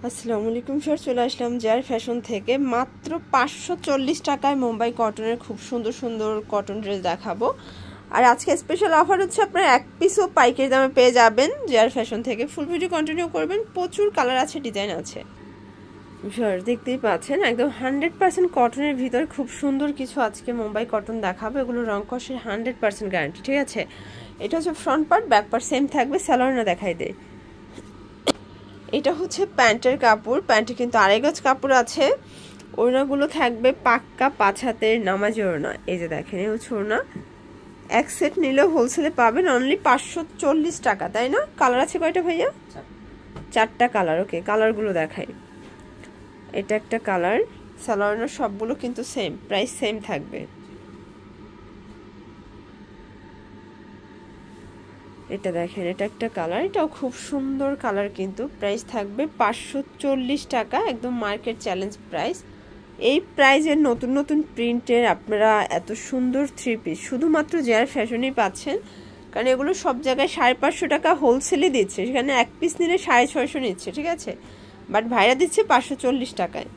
আসসালামু আলাইকুম স্যার, চলে আসলাম জার ফ্যাশন থেকে। মাত্র 540 টাকায় মুম্বাই কটনের খুব সুন্দর সুন্দর কটন ড্রেস দেখাবো। আর আজকে স্পেশাল অফার হচ্ছে, আপনারা এক পিসও পাইকারি দামে পেয়ে যাবেন জার ফ্যাশন থেকে। ফুল ভিডিও কন্টিনিউ করবেন, প্রচুর কালার আছে, ডিজাইন আছে। স্যার দেখতেই পাচ্ছেন একদম 100% কটনের ভিতর খুব সুন্দর কিছু আজকে মুম্বাই কটন দেখাবো। এগুলো রং কষের 100% গ্যারান্টি, ঠিক আছে। এটা হচ্ছে front part, back part same থাকবে। সালোয়ার না দেখাই দেয়। এটা হচ্ছে প্যান্টের কাপড়, প্যান্টে কিন্তু আড়াই গজ কাপড় আছে। ওড়নাগুলো থাকবে পাক্কা 5 হাতের নামাজি ওড়না। এই যে দেখেন, এই হচ্ছে ওড়না। এক সেট নিলেও হোলসেলে পাবেন অনলি 540 টাকা, তাই না? কালার আছে কয়টা ভাইয়া? 4টা কালার। ওকে, কালারগুলো দেখাই। এটা একটা কালার। সালোয়ার সবগুলো কিন্তু সেম, প্রাইস সেম থাকবে। এটা দেখেন, এটা একটা কালার, এটাও খুব সুন্দর কালার, কিন্তু প্রাইস থাকবে 540 টাকা, একদম মার্কেট চ্যালেঞ্জ প্রাইস। এই প্রাইজের নতুন নতুন প্রিন্টের আপনারা এত সুন্দর থ্রি পিস শুধুমাত্র জার ফ্যাশনেই পাচ্ছেন। কারণ এগুলো সব জায়গায় 550 টাকা হোলসেলে দিচ্ছে, সেখানে এক পিস নিলে 650 নিচ্ছে, ঠিক আছে। বাট ভাইরা দিচ্ছে 540 টাকায়।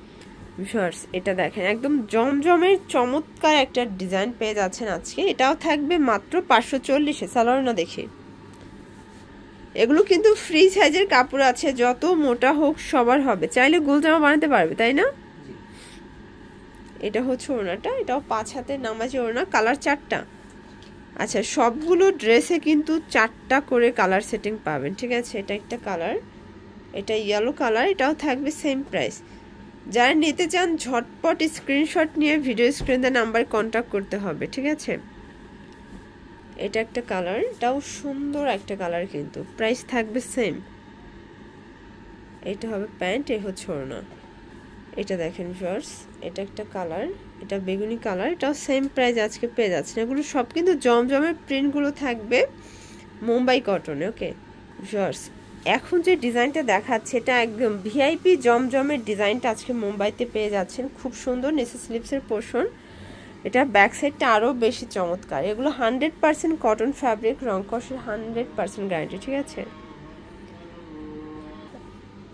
ভিউয়ার্স এটা দেখেন, একদম জমজমের চমৎকার একটা ডিজাইন পেয়ে যাচ্ছেন আজকে। এটাও থাকবে মাত্র 540-এ। সালোয়ার না দেখি, এগুলো কিন্তু ফ্রি সাইজের কাপড় আছে, যত মোটা হোক সবার হবে, চাইলে গোল জামা বানাতে পারবে, তাই না? এটা হচ্ছে ওড়নাটা, এটাও 5 হাতের নামাজি ওড়না। কালার 4টা। আচ্ছা, সবগুলো ড্রেসে কিন্তু 4টা করে কালার সেটিং পাবেন, ঠিক আছে। এটা একটা কালার, এটা ইয়েলো কালার, এটাও থাকবে সেম প্রাইস। যারা নিতে চান ঝটপট স্ক্রিনশট নিয়ে ভিডিও স্ক্রিনে নাম্বার কন্ট্যাক্ট করতে হবে, ঠিক আছে। এটা একটা কালার, এটাও সুন্দর একটা কালার, কিন্তু প্রাইস থাকবে সেম। এটা হবে প্যান্ট, এ হচ্ছে ওড়না। এটা দেখেন ভিউয়ার্স, এটা একটা কালার, এটা বেগুনি কালার, এটাও সেম প্রাইস আজকে পেয়ে যাচ্ছেন। এগুলো সব কিন্তু জমজমের প্রিন্টগুলো থাকবে মুম্বাই কটনে। ওকে ভিউয়ার্স, এখন যে ডিজাইনটা দেখাচ্ছে এটা একদম ভিআইপি জমজমের ডিজাইনটা আজকে মুম্বাইতে পেয়ে যাচ্ছেন। খুব সুন্দর, নিচে স্লিপসের পোর্শন। এটা ব্যাক সাইডটা আরও বেশি চমৎকার। এগুলো 100% কটন ফ্যাব্রিক, রং কষের 100% গ্যারান্টি, ঠিক আছে।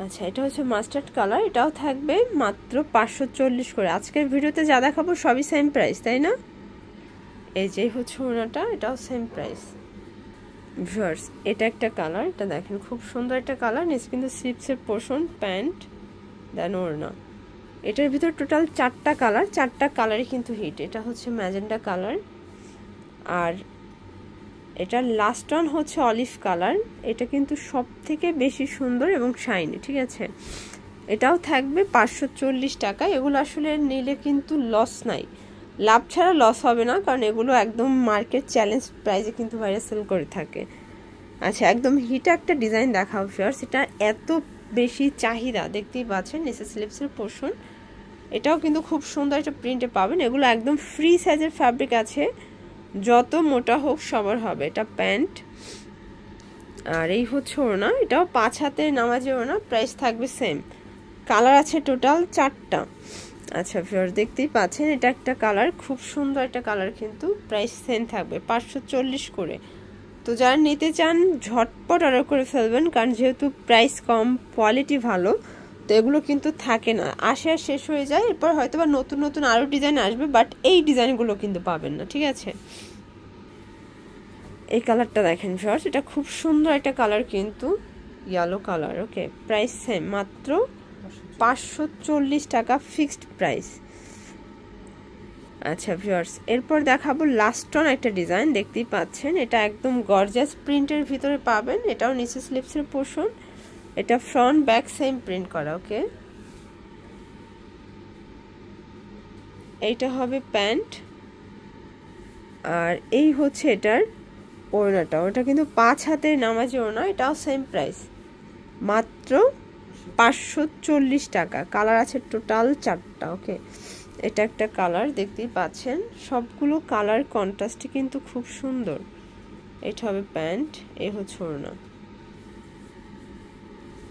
আচ্ছা, এটা হচ্ছে মাস্টার্ড কালার, এটাও থাকবে মাত্র 540 করে। আজকের ভিডিওতে যা দেখাবো সবই সেম প্রাইস, তাই না? এই যে হচ্ছে ওড়নাটা, এটাও সেম প্রাইস। ভিউয়ার্স এটা একটা কালার, এটা দেখেন খুব সুন্দর একটা কালার। নিচে কিন্তু স্লিপসের পোর্শন, প্যান্ট, দেন ওড়না। এটার ভিতর টোটাল 4টা কালার, 4টা কালারই কিন্তু হিট। এটা হচ্ছে ম্যাজেন্ডা কালার, আর এটার লাস্ট ওয়ান হচ্ছে অলিভ কালার। এটা কিন্তু সব থেকে বেশি সুন্দর এবং শাইনি, ঠিক আছে। এটাও থাকবে 540 টাকা। এগুলো আসলে নিলে কিন্তু লস নাই, লাভ ছাড়া লস হবে না, কারণ এগুলো একদম মার্কেট চ্যালেঞ্জ প্রাইসে কিন্তু ভাইরা সেল করে থাকে। আচ্ছা, একদম হিটা একটা ডিজাইন দেখাও ভিউয়ার্স। এটা এত বেশি চাহিদা, দেখতেই পাচ্ছেন নিচে স্লিপসের পোর্শন। এটাও কিন্তু খুব সুন্দর একটা প্রিন্টে পাবেন। এগুলো একদম ফ্রি সাইজের ফ্যাব্রিক আছে, যত মোটা হোক সবার হবে। এটা প্যান্ট, আর এই হচ্ছে ওড়না। এটাও 5 হাতের নামাজি ওড়না, প্রাইস থাকবে সেম। কালার আছে টোটাল 4টা। আচ্ছা ভিউয়ার্স দেখতেই পাচ্ছেন, এটা একটা কালার, খুব সুন্দর একটা কালার, কিন্তু প্রাইস সেম থাকবে 540 করে। তো যারা নিতে চান ঝটপট অর্ডার করে ফেলবেন, কারণ যেহেতু প্রাইস কম, কোয়ালিটি ভালো, তো এগুলো কিন্তু থাকে না, আসে আর শেষ হয়ে যায়। এরপর হয়তো বা নতুন নতুন আরও ডিজাইন আসবে, বাট এই ডিজাইনগুলো কিন্তু পাবেন না, ঠিক আছে। এই কালারটা দেখেন ভিউয়ার্স, এটা খুব সুন্দর একটা কালার, কিন্তু ইয়েলো কালার। ওকে, প্রাইস সেম, মাত্র 540 টাকা ফিক্সড প্রাইস। আচ্ছা ভিউয়ার্স, এরপর দেখাবো লাস্ট অন একটা ডিজাইন, দেখতেই পাচ্ছেন। এটা একদম গর্জাস প্রিন্টের ভিতরে পাবেন। এটাও নিচে স্লিপসের পোর্শন, এটা ফ্রন্ট ব্যাক সেম প্রিন্ট করা। ওকে, এইটা হবে প্যান্ট, আর এই হচ্ছে এটার ওড়নাটা। ওটা কিন্তু 5 হাতের নামাজি ওড়না, এটাও সেম প্রাইস, মাত্র 540 টাকা। কালার আছে টোটাল 4টা। ওকে, এটা একটা কালার, দেখতেই পাচ্ছেন সবগুলো কালার কন্ট্রাস্টে কিন্তু খুব সুন্দর। এটা হবে প্যান্ট, এই হচ্ছে ওড়না।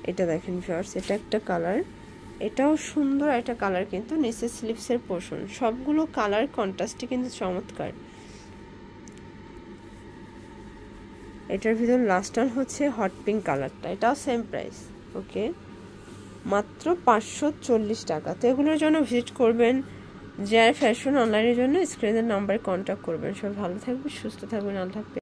এটা দেখেন ভিউয়ার্স, এটা একটা কালার, এটাও সুন্দর একটা কালার, কিন্তু নিচে স্লিপসের পোর্শন। সবগুলো কালার কন্ট্রাস্টে কিন্তু চমৎকার। এটার ভিতর লাস্ট ওয়ান হচ্ছে হট পিঙ্ক কালারটা, এটাও সেম প্রাইস। ওকে, মাত্র 540 টাকা। তো এগুলোর জন্য ভিজিট করবেন জেআর ফ্যাশন। অনলাইনের জন্য স্ক্রিনের নাম্বারে কন্ট্যাক্ট করবেন। সবাই ভালো থাকবেন, সুস্থ থাকবেন, আল্লাহ হাফেজ।